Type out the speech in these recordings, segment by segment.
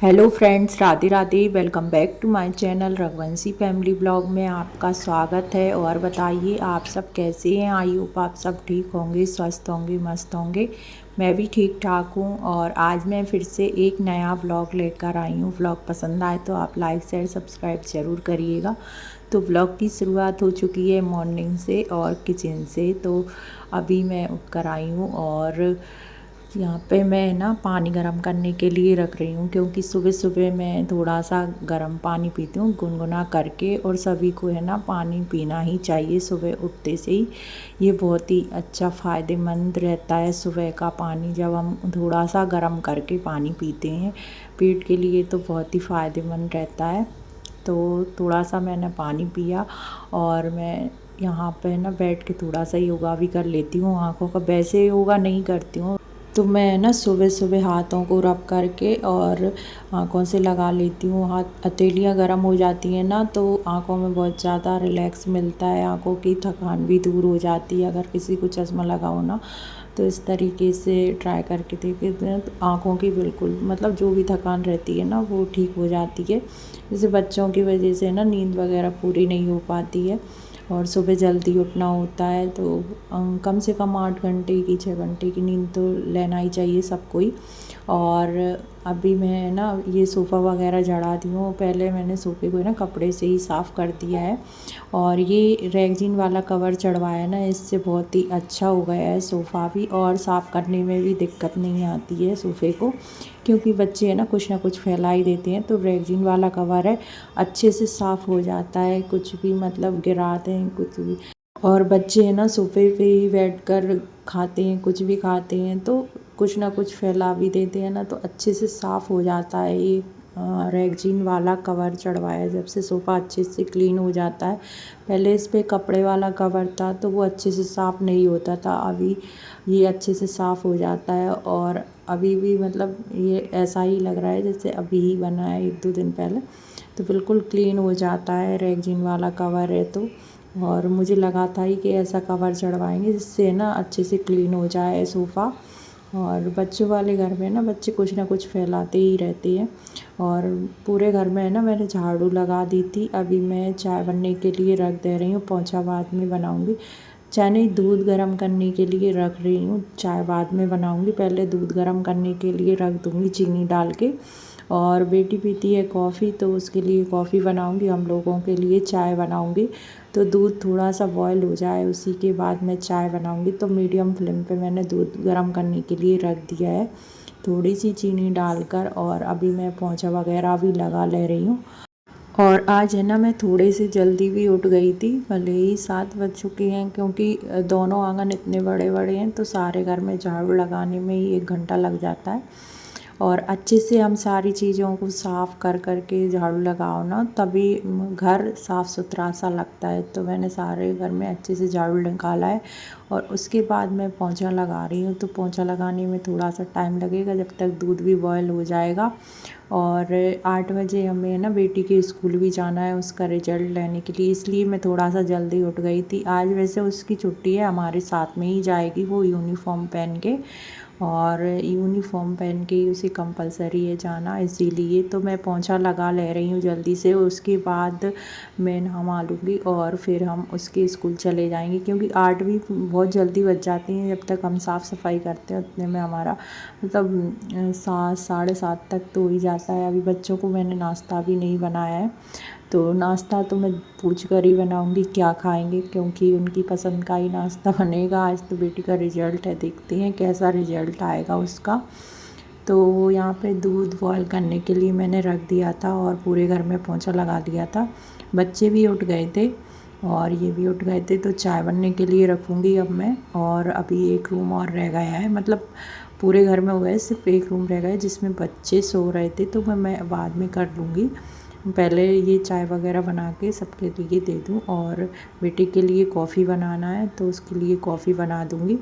Hello friends, Radhe Radhe. Welcome back to my channel Raghuvanshi family blog में आपका स्वागत है। और बताइए आप सब कैसे हैं। आई होप आप सब ठीक होंगे, स्वस्थ होंगे, मस्त होंगे। मैं भी ठीक ठाक हूँ। और आज मैं फिर से एक नया व्लॉग लेकर आई हूँ। व्लॉग पसंद आए तो आप लाइक शेयर सब्सक्राइब ज़रूर करिएगा। तो व्लॉग की शुरुआत हो चुकी है मॉर्निंग से और किचन से। तो अभी मैं उठ कर आई हूँ और यहाँ पे मैं ना पानी गर्म करने के लिए रख रही हूँ, क्योंकि सुबह सुबह मैं थोड़ा सा गर्म पानी पीती हूँ गुनगुना करके। और सभी को है ना पानी पीना ही चाहिए सुबह उठते से ही। ये बहुत ही अच्छा फ़ायदेमंद रहता है सुबह का पानी, जब हम थोड़ा सा गर्म करके पानी पीते हैं पेट के लिए तो बहुत ही फ़ायदेमंद रहता है। तो थोड़ा सा मैंने पानी पिया और मैं यहाँ पे ना बैठ के थोड़ा सा योगा भी कर लेती हूँ आँखों का। वैसे योगा नहीं करती हूँ, तो मैं ना सुबह सुबह हाथों को रब करके और आँखों से लगा लेती हूँ। हाथ हथेलियाँ गर्म हो जाती हैं ना, तो आँखों में बहुत ज़्यादा रिलैक्स मिलता है, आँखों की थकान भी दूर हो जाती है। अगर किसी को चश्मा लगा हो ना, तो इस तरीके से ट्राई करके देखते हैं तो आँखों की बिल्कुल मतलब जो भी थकान रहती है ना वो ठीक हो जाती है। जैसे बच्चों की वजह से ना नींद वगैरह पूरी नहीं हो पाती है और सुबह जल्दी उठना होता है, तो कम से कम 8 घंटे की 6 घंटे की नींद तो लेना ही चाहिए सबको ही। और अभी मैं ना ये सोफ़ा वगैरह झड़ा दी हूँ। पहले मैंने सोफ़े को ना कपड़े से ही साफ़ कर दिया है। और ये रैगजीन वाला कवर चढ़वाया ना, इससे बहुत ही अच्छा हो गया है सोफ़ा भी। और साफ़ करने में भी दिक्कत नहीं आती है सोफ़े को, क्योंकि बच्चे है ना कुछ फैला ही देते हैं। तो रैगजीन वाला कवर है, अच्छे से साफ़ हो जाता है, कुछ भी मतलब गिराते हैं कुछ भी। और बच्चे है ना सोफ़े पे ही बैठकर खाते हैं, कुछ भी खाते हैं तो कुछ ना कुछ फैला भी देते हैं ना, तो अच्छे से साफ़ हो जाता है। ये रैगजीन वाला कवर चढ़वाया जब से सोफ़ा अच्छे से क्लीन हो जाता है। पहले इस पे कपड़े वाला कवर था तो वो अच्छे से साफ़ नहीं होता था। अभी ये अच्छे से साफ़ हो जाता है और अभी भी मतलब ये ऐसा ही लग रहा है जैसे अभी ही बना है 1-2 दिन पहले। तो बिल्कुल क्लीन हो जाता है रैगजीन वाला कवर है तो। और मुझे लगा था ही कि ऐसा कवर चढ़वाएंगे जिससे ना अच्छे से क्लीन हो जाए सोफ़ा। और बच्चों वाले घर में ना बच्चे कुछ ना कुछ फैलाते ही रहते हैं। और पूरे घर में है ना मैंने झाड़ू लगा दी थी। अभी मैं चाय बनने के लिए रख दे रही हूँ, पोंछा बाद में बनाऊँगी। चाय नहीं, दूध गर्म करने के लिए रख रही हूँ, चाय बाद में बनाऊँगी। पहले दूध गर्म करने के लिए रख दूँगी चीनी डाल के। और बेटी पीती है कॉफ़ी, तो उसके लिए कॉफ़ी बनाऊँगी, हम लोगों के लिए चाय बनाऊँगी। तो दूध थोड़ा सा बॉयल हो जाए उसी के बाद मैं चाय बनाऊँगी। तो मीडियम फ्लेम पे मैंने दूध गर्म करने के लिए रख दिया है, थोड़ी सी चीनी डालकर। और अभी मैं पोंछा वगैरह भी लगा ले रही हूँ। और आज है ना मैं थोड़े से जल्दी भी उठ गई थी, भले ही 7 बज चुके हैं, क्योंकि दोनों आंगन इतने बड़े बड़े हैं तो सारे घर में झाड़ू लगाने में ही 1 घंटा लग जाता है। और अच्छे से हम सारी चीज़ों को साफ़ कर कर के झाड़ू लगाओ ना, तभी घर साफ़ सुथरा सा लगता है। तो मैंने सारे घर में अच्छे से झाड़ू निकाला है और उसके बाद मैं पोंछा लगा रही हूँ। तो पोंछा लगाने में थोड़ा सा टाइम लगेगा, जब तक दूध भी बॉयल हो जाएगा। और 8 बजे हमें ना बेटी के स्कूल भी जाना है उसका रिजल्ट लेने के लिए, इसलिए मैं थोड़ा सा जल्दी उठ गई थी। आज वैसे उसकी छुट्टी है, हमारे साथ में ही जाएगी वो यूनिफ़ॉर्म पहन के। और यूनिफ़ॉर्म पहन के ही उसे कंपलसरी है जाना, इसीलिए तो मैं पोंछा लगा ले रही हूँ जल्दी से। उसके बाद मैं नहा लूँगी और फिर हम उसके स्कूल चले जाएंगे, क्योंकि 8 भी बहुत जल्दी बज जाती हैं। जब तक हम साफ़ सफाई करते हैं उतने में हमारा मतलब 7 साढ़े 7 तक तो हो ही जाता है। अभी बच्चों को मैंने नाश्ता भी नहीं बनाया है, तो नाश्ता तो मैं पूछ कर ही बनाऊँगी क्या खाएंगे, क्योंकि उनकी पसंद का ही नाश्ता बनेगा। आज तो बेटी का रिजल्ट है, देखते हैं कैसा रिजल्ट आएगा उसका। तो यहाँ पे दूध बॉयल करने के लिए मैंने रख दिया था और पूरे घर में पोंछा लगा दिया था। बच्चे भी उठ गए थे और ये भी उठ गए थे, तो चाय बनने के लिए रखूँगी अब मैं। और अभी एक रूम और रह गया है, मतलब पूरे घर में हो गए, सिर्फ एक रूम रह गया है जिसमें बच्चे सो रहे थे, तो मैं बाद में कर लूँगी। पहले ये चाय वगैरह बना के सबके लिए दे दूँ। और बेटे के लिए कॉफ़ी बनाना है तो उसके लिए कॉफ़ी बना दूँगी।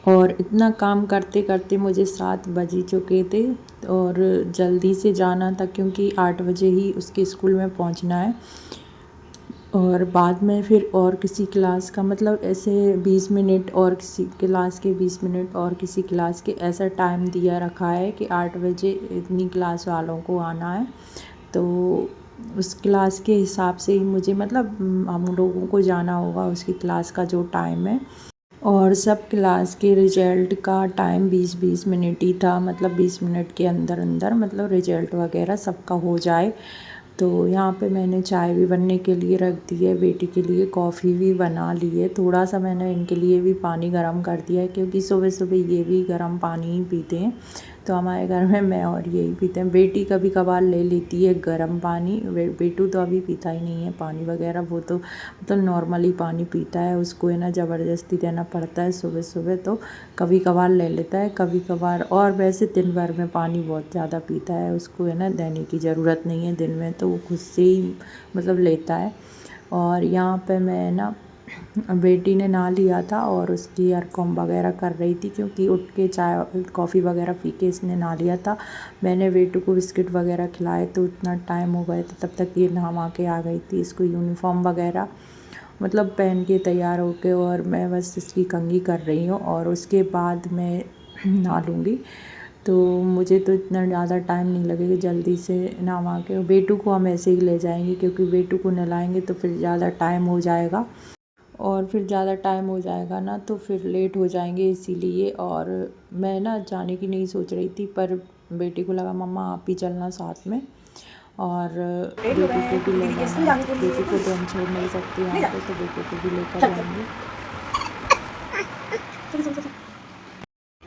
और इतना काम करते करते मुझे 7 बज ही चुके थे और जल्दी से जाना था, क्योंकि 8 बजे ही उसके स्कूल में पहुंचना है। और बाद में फिर और किसी क्लास का मतलब ऐसे 20 मिनट और किसी क्लास के 20 मिनट और किसी क्लास के, ऐसा टाइम दिया रखा है कि 8 बजे इतनी क्लास वालों को आना है। तो उस क्लास के हिसाब से ही मुझे मतलब हम लोगों को जाना होगा उसकी क्लास का जो टाइम है। और सब क्लास के रिजल्ट का टाइम 20-20 मिनट ही था, मतलब 20 मिनट के अंदर अंदर मतलब रिजल्ट वगैरह सबका हो जाए। तो यहाँ पे मैंने चाय भी बनने के लिए रख दी है, बेटी के लिए कॉफ़ी भी बना ली है, थोड़ा सा मैंने इनके लिए भी पानी गर्म कर दिया है क्योंकि सुबह सुबह ये भी गर्म पानी ही पीते हैं। तो हमारे घर में मैं और यही पीते हैं। बेटी कभी कभार ले लेती है गर्म पानी, बेटू तो अभी पीता ही नहीं है पानी वगैरह, वो तो मतलब नॉर्मली पानी पीता है, उसको है ना ज़बरदस्ती देना पड़ता है सुबह सुबह। तो कभी कभार ले लेता है, कभी कभार, और वैसे दिन भर में पानी बहुत ज़्यादा पीता है, उसको है ना देने की ज़रूरत नहीं है दिन में, तो वो खुद से ही मतलब लेता है। और यहाँ पे मैं ना बेटी ने नहा लिया था और उसकी हेयर कॉम्ब वगैरह कर रही थी क्योंकि उठ के चाय कॉफ़ी वगैरह पी के इसने नहा लिया था। मैंने बेटू को बिस्किट वगैरह खिलाए तो इतना टाइम हो गया था, तब तक ये नहा के आ गई थी। इसको यूनिफॉर्म वगैरह मतलब पहन के तैयार होके, और मैं बस इसकी कंघी कर रही हूँ और उसके बाद मैं नहा लूँगी। तो मुझे तो इतना ज़्यादा टाइम नहीं लगेगा, जल्दी से नहा के बेटू को हम ऐसे ही ले जाएंगे क्योंकि बेटू को नहलाएंगे तो फिर ज़्यादा टाइम हो जाएगा, और फिर ज़्यादा टाइम हो जाएगा ना तो फिर लेट हो जाएंगे इसीलिए। और मैं ना जाने की नहीं सोच रही थी, पर बेटी को लगा मम्मा आप ही चलना साथ में, और बेटी को भी ले जाना है। बेटी को तो हम छोड़ नहीं सकते यहाँ पे, तो बेटी को भी लेकर जाएंगे।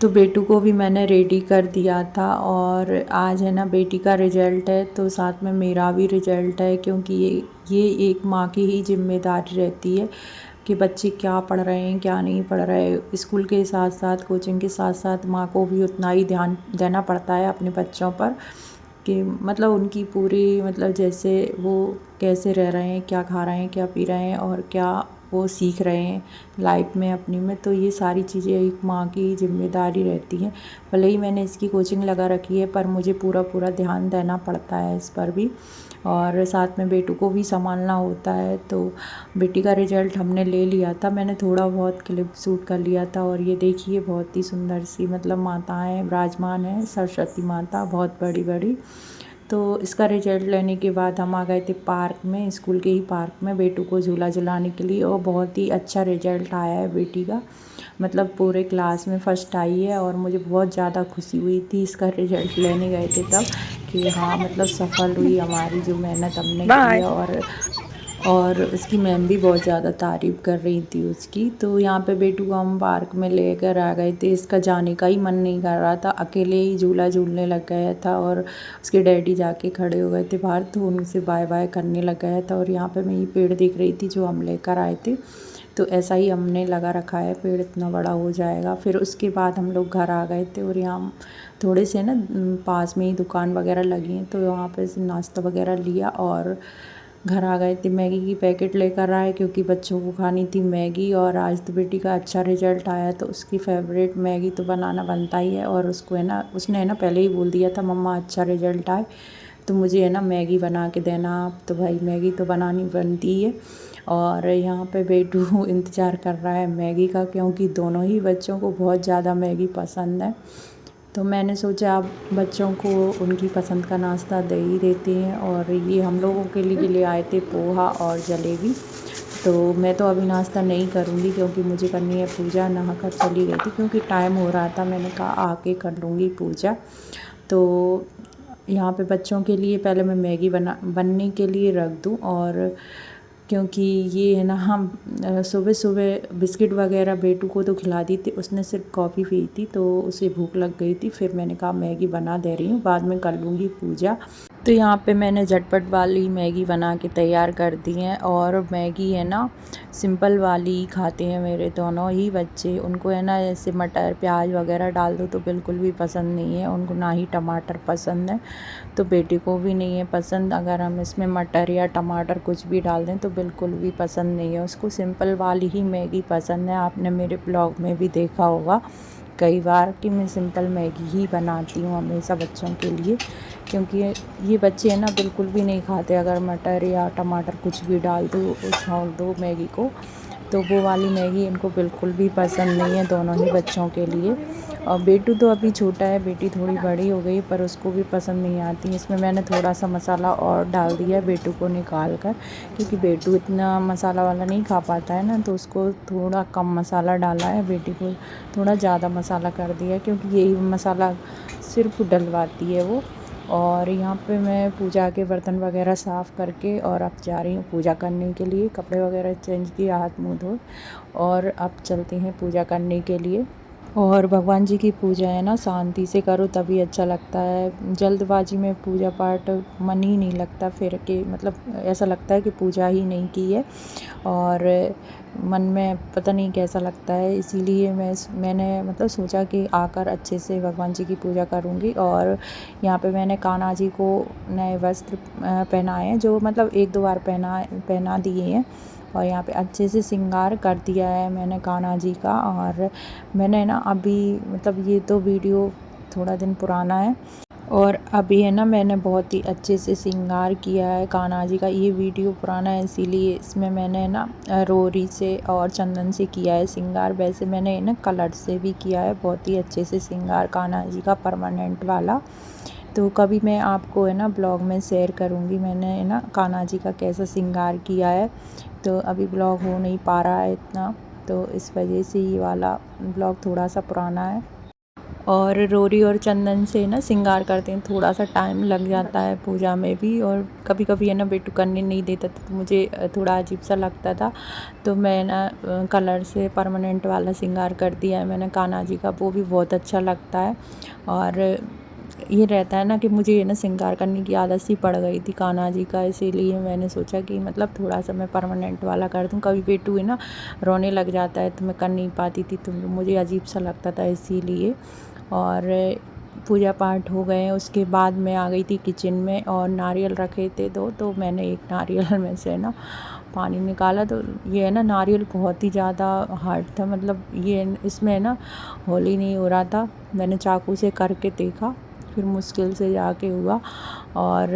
तो बेटू को भी मैंने रेडी कर दिया था, और आज है ना बेटी का रिज़ल्ट है तो साथ में मेरा भी रिज़ल्ट है, क्योंकि ये एक माँ की ही जिम्मेदारी रहती है कि बच्चे क्या पढ़ रहे हैं क्या नहीं पढ़ रहे। स्कूल के साथ साथ कोचिंग के साथ साथ माँ को भी उतना ही ध्यान देना पड़ता है अपने बच्चों पर, कि मतलब उनकी पूरी मतलब जैसे वो कैसे रह रहे हैं, क्या खा रहे हैं, क्या पी रहे हैं, और क्या वो सीख रहे हैं लाइफ में अपनी में। तो ये सारी चीज़ें एक माँ की जिम्मेदारी रहती हैं। भले ही मैंने इसकी कोचिंग लगा रखी है, पर मुझे पूरा पूरा ध्यान देना पड़ता है इस पर भी, और साथ में बेटू को भी संभालना होता है। तो बेटी का रिज़ल्ट हमने ले लिया था, मैंने थोड़ा बहुत क्लिप शूट कर लिया था। और ये देखिए बहुत ही सुंदर सी मतलब माताएं विराजमान हैं, सरस्वती माता बहुत बड़ी बड़ी। तो इसका रिजल्ट लेने के बाद हम आ गए थे पार्क में, स्कूल के ही पार्क में बेटू को झूला झुलाने के लिए, और बहुत ही अच्छा रिजल्ट आया है बेटी का, मतलब पूरे क्लास में फ़र्स्ट आई है। और मुझे बहुत ज़्यादा खुशी हुई थी इसका रिजल्ट लेने गए थे तब, कि हाँ मतलब सफल हुई हमारी जो मेहनत हमने की है। और उसकी मैम भी बहुत ज़्यादा तारीफ़ कर रही थी उसकी। तो यहाँ पे बेटू को हम पार्क में लेकर आ गए थे, इसका जाने का ही मन नहीं कर रहा था, अकेले ही झूला झूलने लग गया था, और उसके डैडी जाके खड़े हो गए थे बाहर तो उनसे बाय बाय करने लग गया था। और यहाँ पे मैं ये पेड़ देख रही थी जो हम लेकर आए थे, तो ऐसा ही हमने लगा रखा है, पेड़ इतना बड़ा हो जाएगा। फिर उसके बाद हम लोग घर आ गए थे, और यहाँ थोड़े से ना पास में ही दुकान वगैरह लगी हैं, तो वहाँ पे से नाश्ता वगैरह लिया और घर आ गए थे। मैगी की पैकेट लेकर आए क्योंकि बच्चों को खानी थी मैगी, और आज तो बेटी का अच्छा रिजल्ट आया तो उसकी फेवरेट मैगी तो बनाना बनता ही है। और उसको है ना, उसने है ना पहले ही बोल दिया था मम्मा अच्छा रिजल्ट आए तो मुझे है ना मैगी बना के देना आप, तो भाई मैगी तो बनानी बनती है। और यहाँ पे बेटू इंतज़ार कर रहा है मैगी का, क्योंकि दोनों ही बच्चों को बहुत ज़्यादा मैगी पसंद है। तो मैंने सोचा अब बच्चों को उनकी पसंद का नाश्ता दे ही देते हैं। और ये हम लोगों के लिए ले आए थे पोहा और जलेबी। तो मैं तो अभी नाश्ता नहीं करूँगी क्योंकि मुझे करनी है पूजा, नहाकर चली गई थी क्योंकि टाइम हो रहा था, मैंने कहा आके कर लूँगी पूजा। तो यहाँ पे बच्चों के लिए पहले मैं मैगी बनने के लिए रख दूँ, और क्योंकि ये है ना हम सुबह सुबह बिस्किट वगैरह बेटू को तो खिला दी थी, उसने सिर्फ कॉफ़ी पी थी तो उसे भूख लग गई थी। फिर मैंने कहा मैगी बना दे रही हूँ, बाद में कर लूँगी पूजा। तो यहाँ पे मैंने झटपट वाली मैगी बना के तैयार कर दी है। और मैगी है ना सिंपल वाली ही खाते हैं मेरे दोनों ही बच्चे, उनको है ना ऐसे मटर प्याज वगैरह डाल दो तो बिल्कुल भी पसंद नहीं है उनको, ना ही टमाटर पसंद है। तो बेटे को भी नहीं है पसंद, अगर हम इसमें मटर या टमाटर कुछ भी डाल दें तो बिल्कुल भी पसंद नहीं है उसको, सिंपल वाली ही मैगी पसंद है। आपने मेरे ब्लॉग में भी देखा होगा कई बार कि मैं सिंपल मैगी ही बनाती हूँ हमेशा बच्चों के लिए, क्योंकि ये बच्चे हैं ना बिल्कुल भी नहीं खाते, अगर मटर या टमाटर कुछ भी डाल दो छोड़ दो मैगी को, तो वो वाली मैगी इनको बिल्कुल भी पसंद नहीं है, दोनों ही बच्चों के लिए। और बेटू तो अभी छोटा है, बेटी थोड़ी बड़ी हो गई, पर उसको भी पसंद नहीं आती। इसमें मैंने थोड़ा सा मसाला और डाल दिया है बेटू को निकाल कर, क्योंकि बेटू इतना मसाला वाला नहीं खा पाता है ना, तो उसको थोड़ा कम मसाला डाला है, बेटी को थोड़ा ज़्यादा मसाला कर दिया, क्योंकि यही मसाला सिर्फ डलवाती है वो। और यहाँ पे मैं पूजा के बर्तन वगैरह साफ़ करके और अब जा रही हूँ पूजा करने के लिए। कपड़े वगैरह चेंज किए, हाथ मुँह धोए, और अब चलते हैं पूजा करने के लिए। और भगवान जी की पूजा है ना शांति से करो तभी अच्छा लगता है। जल्दबाजी में पूजा पाठ मन ही नहीं लगता, फिर के मतलब ऐसा लगता है कि पूजा ही नहीं की है, और मन में पता नहीं कैसा लगता है। इसीलिए मैंने मतलब सोचा कि आकर अच्छे से भगवान जी की पूजा करूँगी। और यहाँ पे मैंने कान्हा जी को नए वस्त्र पहनाए हैं, जो मतलब एक दो बार पहना दिए हैं। और यहाँ पे अच्छे से श्रृंगार कर दिया है मैंने कान्हा जी का। और मैंने ना अभी मतलब ये तो वीडियो थोड़ा दिन पुराना है, और अभी है ना मैंने बहुत ही अच्छे से श्रृंगार किया है कान्हा जी का। ये वीडियो पुराना है, इसीलिए इसमें मैंने ना रोरी से और चंदन से किया है श्रृंगार। वैसे मैंने ना कलर से भी किया है बहुत ही अच्छे से श्रृंगार कान्हा जी का, परमानेंट वाला। तो कभी मैं आपको है ना ब्लॉग में शेयर करूँगी मैंने है ना कान्हा जी का कैसा श्रृंगार किया है। तो अभी ब्लॉग हो नहीं पा रहा है इतना, तो इस वजह से ये वाला ब्लॉग थोड़ा सा पुराना है। और रोरी और चंदन से ना श्रृंगार करते हैं, थोड़ा सा टाइम लग जाता है पूजा में भी। और कभी कभी है ना बेटू करने नहीं देता था, तो मुझे थोड़ा अजीब सा लगता था, तो मैं ना कलर से परमानेंट वाला श्रृंगार कर दिया है मैंने कान्हा जी का, वो भी बहुत अच्छा लगता है। और ये रहता है ना कि मुझे ये ना श्रृंगार करने की आदत सी पड़ गई थी कान्हा जी का, इसीलिए मैंने सोचा कि मतलब थोड़ा सा मैं परमानेंट वाला कर दूं। कभी बेटू है ना रोने लग जाता है तो मैं कर नहीं पाती थी, तो मुझे अजीब सा लगता था इसीलिए। और पूजा पाठ हो गए, उसके बाद मैं आ गई थी किचन में, और नारियल रखे थे दो, तो मैंने एक नारियल में से ना पानी निकाला, तो ये है ना नारियल बहुत ही ज़्यादा हार्ड था, मतलब ये इसमें ना होल ही नहीं हो रहा था। मैंने चाकू से करके देखा, फिर मुश्किल से जाके हुआ। और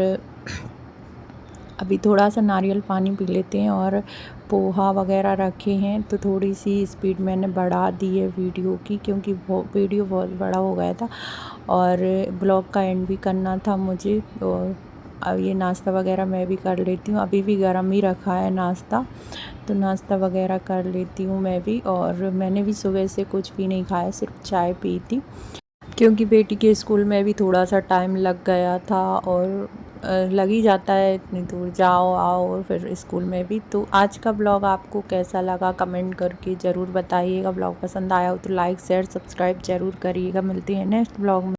अभी थोड़ा सा नारियल पानी पी लेते हैं। और पोहा वगैरह रखे हैं, तो थोड़ी सी स्पीड मैंने बढ़ा दी है वीडियो की, क्योंकि वीडियो बहुत बड़ा हो गया था और ब्लॉग का एंड भी करना था मुझे। तो अब ये नाश्ता वगैरह मैं भी कर लेती हूँ, अभी भी गर्म ही रखा है नाश्ता, तो नाश्ता वगैरह कर लेती हूँ मैं भी। और मैंने भी सुबह से कुछ भी नहीं खाया, सिर्फ चाय पी थी, क्योंकि बेटी के स्कूल में भी थोड़ा सा टाइम लग गया था, और लग ही जाता है, इतनी दूर जाओ आओ और फिर स्कूल में भी। तो आज का ब्लॉग आपको कैसा लगा कमेंट करके ज़रूर बताइएगा। ब्लॉग पसंद आया हो तो लाइक शेयर सब्सक्राइब ज़रूर करिएगा। मिलते हैं नेक्स्ट ब्लॉग में।